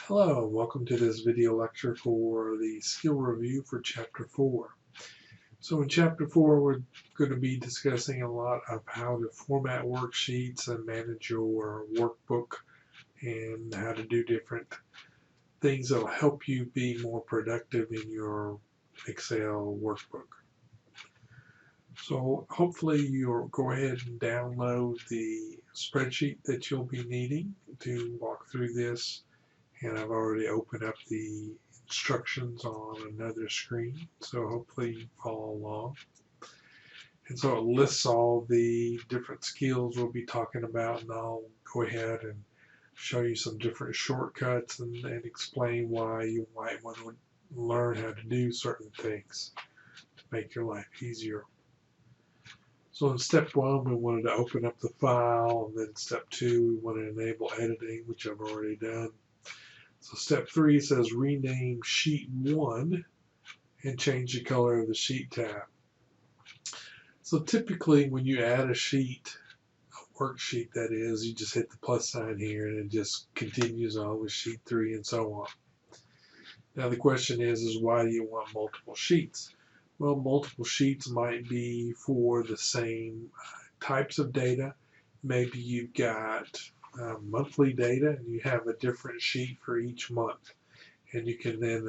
Hello, and welcome to this video lecture for the skill review for Chapter 4. So in Chapter 4, we're going to be discussing a lot of how to format worksheets and manage your workbook and how to do different things that will help you be more productive in your Excel workbook. So hopefully you'll go ahead and download the spreadsheet that you'll be needing to walk through this. And I've already opened up the instructions on another screen, so hopefully you follow along. And so it lists all the different skills we'll be talking about, and I'll go ahead and show you some different shortcuts and explain why you might want to learn how to do certain things to make your life easier. So in step 1, we wanted to open up the file, and then step 2, we want to enable editing, which I've already done. So step 3 says rename sheet 1 and change the color of the sheet tab. So typically when you add a sheet, a worksheet that is, you just hit the plus sign here and it just continues on with sheet 3 and so on. Now the question is why do you want multiple sheets? Well, multiple sheets might be for the same types of data. Maybe you've got monthly data and you have a different sheet for each month, and you can then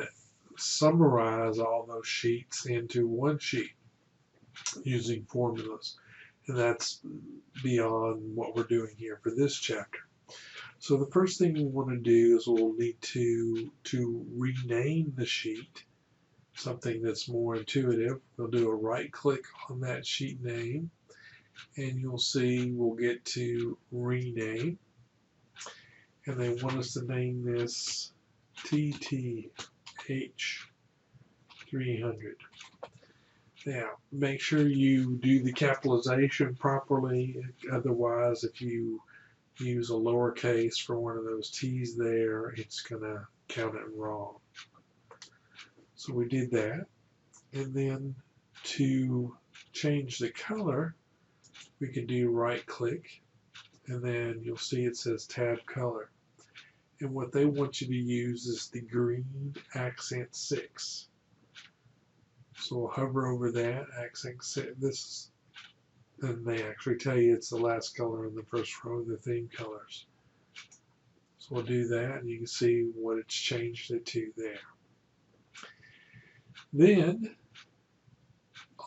summarize all those sheets into one sheet using formulas, and that's beyond what we're doing here for this chapter. So the first thing we want to do is we'll need to rename the sheet, something that's more intuitive. We'll do a right click on that sheet name and you'll see we'll get to rename. And they want us to name this TTH300. Now, make sure you do the capitalization properly. Otherwise, if you use a lowercase for one of those T's there, it's going to count it wrong. So we did that. And then to change the color, we can do right click, and then you'll see it says tab color. And what they want you to use is the green accent 6. So we'll hover over that accent 6. And they actually tell you it's the last color in the first row of the theme colors. So we'll do that, and you can see what it's changed it to there. Then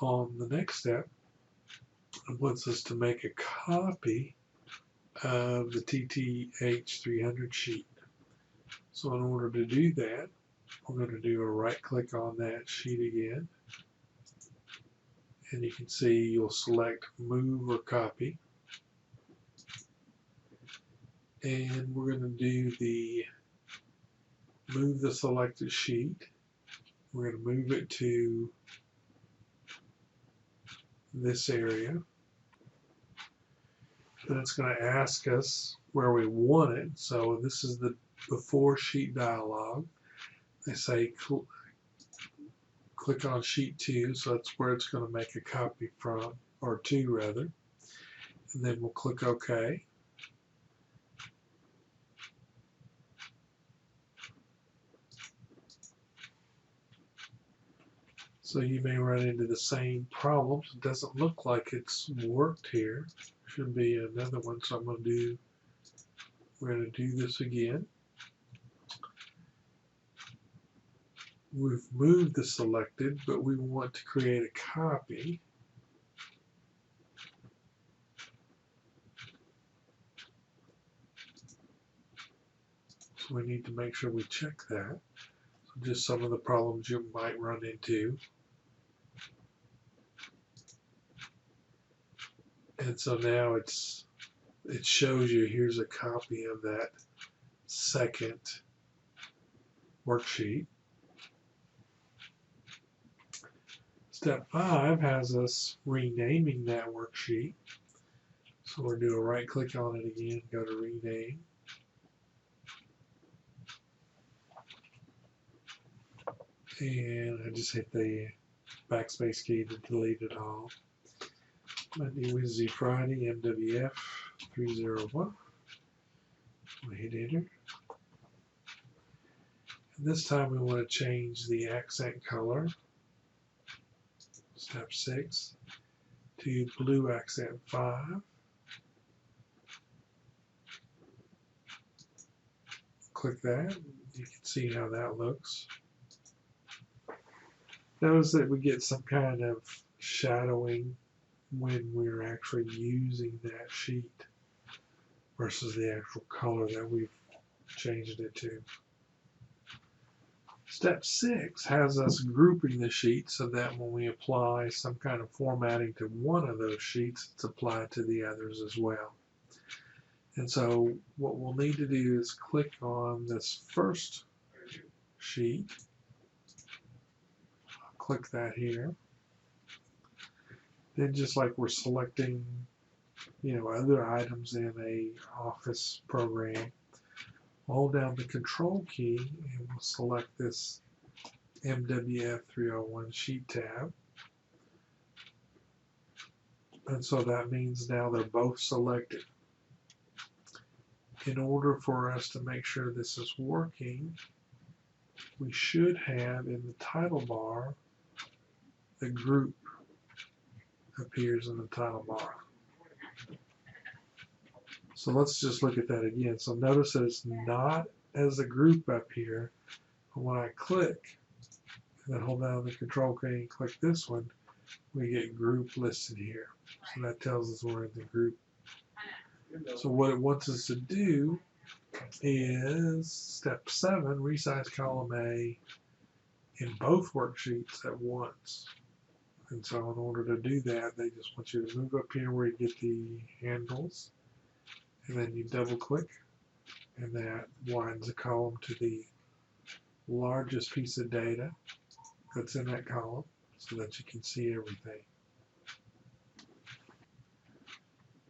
on the next step, it wants us to make a copy of the TTH300 sheet. So in order to do that, we're going to do a right click on that sheet again. And you can see you'll select move or copy. And we're going to do the move the selected sheet. We're going to move it to this area. Then it's going to ask us where we want it. So this is the before sheet dialog. They say click on sheet 2, so that's where it's going to make a copy from, or 2 rather. And then we'll click OK. So you may run into the same problems. It doesn't look like it's worked here. Should be another one, so we're going to do this again. We've moved the selected, but we want to create a copy. So we need to make sure we check that. So just some of the problems you might run into. And so now it shows you here's a copy of that second worksheet. Step 5 has us renaming that worksheet. So we'll do a right click on it again, go to rename. And I just hit the backspace key to delete it all. Monday, Wednesday, Friday, MWF 301. I hit enter. This time we want to change the accent color, step 6, to blue accent 5. Click that. You can see how that looks. Notice that we get some kind of shadowing when we're actually using that sheet versus the actual color that we've changed it to. Step 6 has us grouping the sheets so that when we apply some kind of formatting to one of those sheets, it's applied to the others as well. And so what we'll need to do is click on this first sheet. Click that here. Then just like we're selecting, other items in a Office program, hold down the Control key and we'll select this MWF 301 sheet tab. And so that means now they're both selected. In order for us to make sure this is working, we should have in the title bar, the group appears in the title bar. So let's just look at that again. So notice that it's not as a group up here, but when I click and then hold down the Control key and click this one, we get group listed here. So that tells us we're in the group. So what it wants us to do is step 7, resize column A in both worksheets at once. And so in order to do that, they just want you to move up here where you get the handles, and then you double click, and that widens the column to the largest piece of data that's in that column so that you can see everything.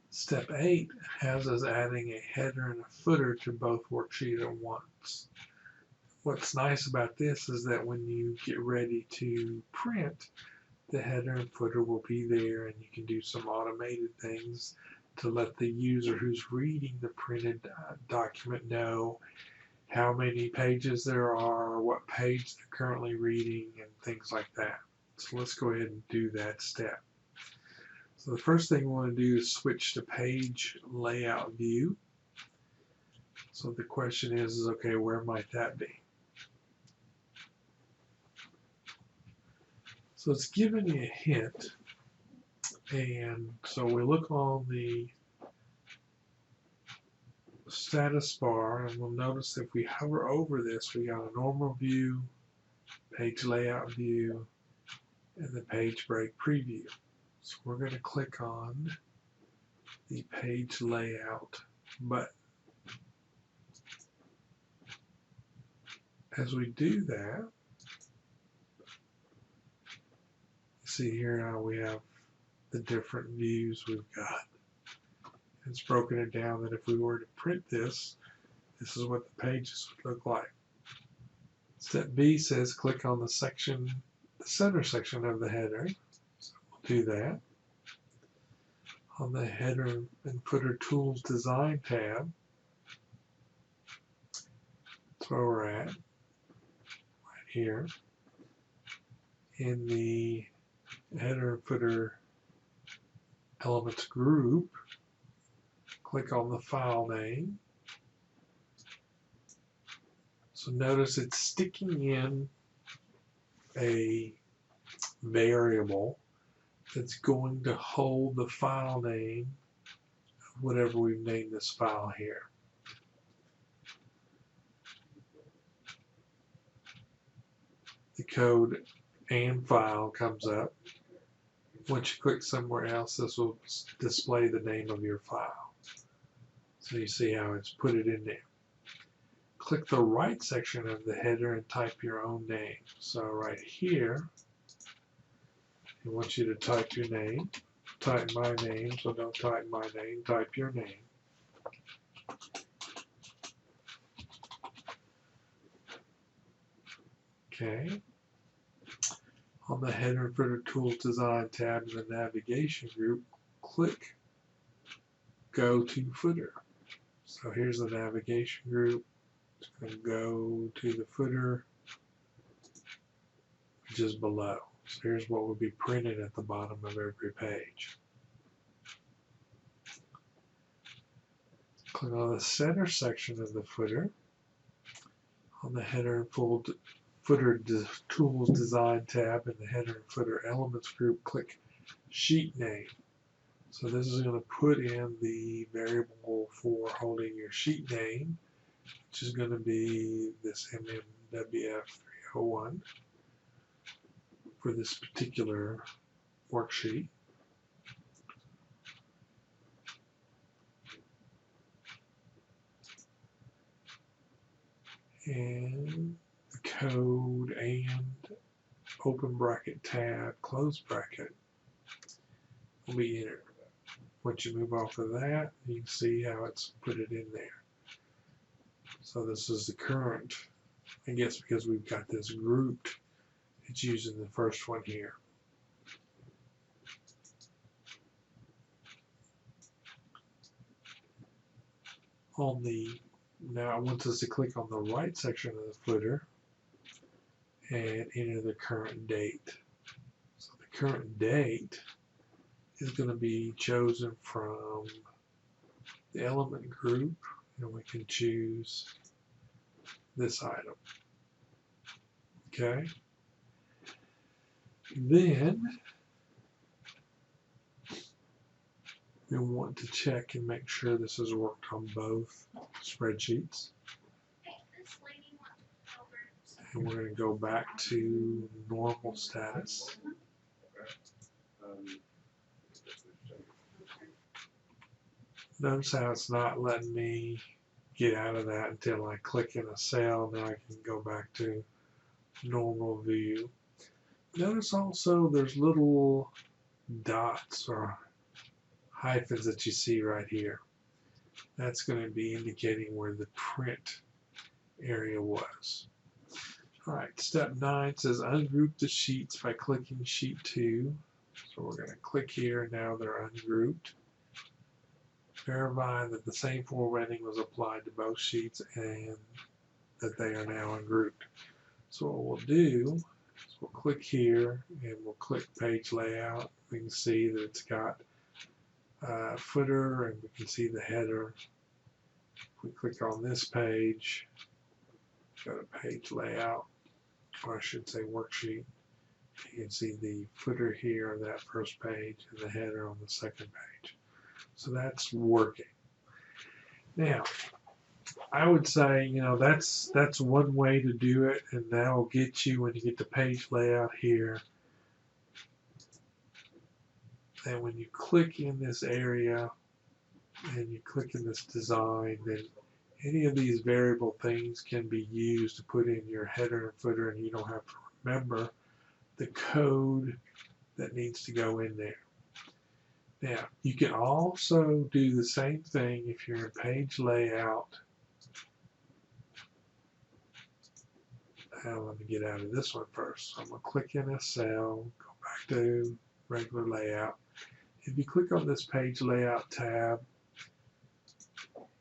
Step 8 has us adding a header and a footer to both worksheets at once. What's nice about this is that when you get ready to print, the header and footer will be there, and you can do some automated things to let the user who's reading the printed document know how many pages there are, what page they're currently reading, and things like that. So let's go ahead and do that step. So the first thing we want to do is switch to page layout view. So the question is okay, where might that be? So it's giving you a hint, and so we look on the status bar and we'll notice if we hover over this, we got a normal view, page layout view, and the page break preview. So we're going to click on the page layout button. As we do that, see here now we have the different views we've got. It's broken it down that if we were to print this, this is what the pages would look like. Step B says click on the center section of the header. So we'll do that. On the header and footer tools design tab, that's where we're at, right here. In the header and footer elements group, click on the file name. So notice it's sticking in a variable that's going to hold the file name of whatever we've named this file here. The code and file comes up. Once you click somewhere else, this will display the name of your file. So you see how it's put it in there. Click the right section of the header and type your own name. So right here, I want you to type your name. Type my name, so don't type my name, type your name. Okay. On the header and footer tools design tab in the navigation group, click go to footer. So here's the navigation group. It's going to go to the footer, which is below. So here's what will be printed at the bottom of every page. Click on the center section of the footer. On the header and footer tools design tab in the header and footer elements group, click sheet name. So this is going to put in the variable for holding your sheet name, which is going to be this MMWF301 for this particular worksheet. And the code and open bracket tab, close bracket will be entered. Once you move off of that, you can see how it's put it in there. So this is the current, I guess because we've got this grouped, it's using the first one here. Now I want us to click on the right section of the footer and enter the current date. So the current date is going to be chosen from the element group, and we can choose this item. Okay. Then we want to check and make sure this has worked on both spreadsheets. And we're going to go back to normal status. Notice how it's not letting me get out of that until I click in a cell. Now I can go back to normal view. Notice also there's little dots or hyphens that you see right here. That's going to be indicating where the print area was. All right, step 9 says ungroup the sheets by clicking sheet 2. So we're going to click here, and now they're ungrouped. Verify that the same formatting was applied to both sheets and that they are now ungrouped. So what we'll do is we'll click here and we'll click page layout. We can see that it's got footer and we can see the header. If we click on this page, go to page layout, or I should say worksheet. You can see the footer here on that first page and the header on the second page. So that's working. Now, I would say, that's one way to do it, and that will get you, when you get the page layout here, and when you click in this area and you click in this design, then any of these variable things can be used to put in your header and footer, and you don't have to remember the code that needs to go in there. Now, you can also do the same thing if you're in page layout. Now, let me get out of this one first. So I'm going to click in a cell, go back to regular layout. If you click on this page layout tab,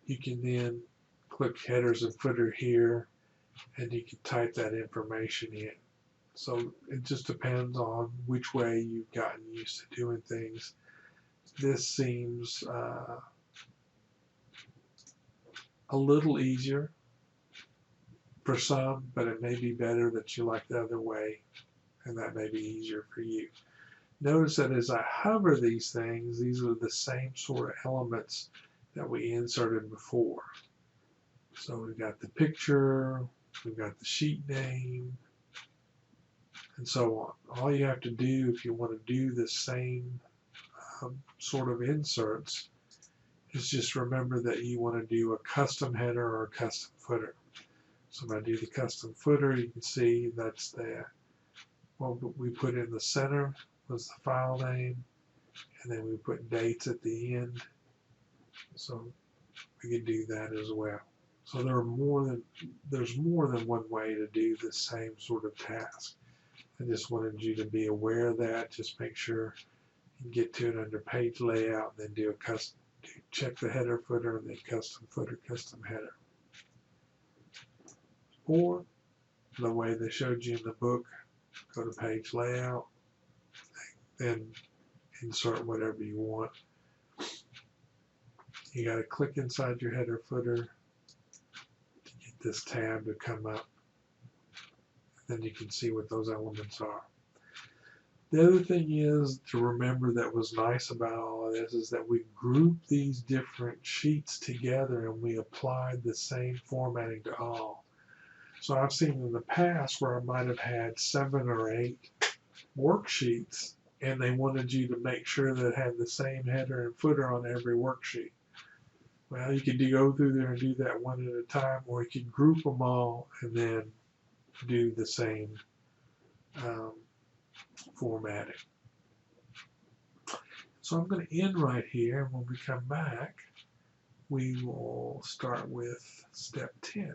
you can then click headers and footer here, and you can type that information in. So it just depends on which way you've gotten used to doing things. This seems a little easier for some, but it may be better that you like the other way, and that may be easier for you. Notice that as I hover these things, these are the same sort of elements that we inserted before. So we've got the picture, we've got the sheet name, and so on. All you have to do if you want to do the same sort of inserts is just remember that you want to do a custom header or a custom footer. So if I do the custom footer, you can see that's the what we put in the center was the file name, and then we put dates at the end. So we can do that as well. So there's more than one way to do the same sort of task. I just wanted you to be aware of that. Just make sure you get to it under page layout, and then do a custom, check the header footer, and then custom footer, custom header. or the way they showed you in the book, go to page layout, then insert whatever you want. You got to click inside your header footer to get this tab to come up. Then you can see what those elements are. The other thing is to remember that was nice about all of this is that we grouped these different sheets together and we applied the same formatting to all. So I've seen in the past where I might have had 7 or 8 worksheets and they wanted you to make sure that it had the same header and footer on every worksheet. Well, you could go through there and do that one at a time, or you could group them all and then do the same formatting. So I'm going to end right here, and when we come back, we will start with step 10.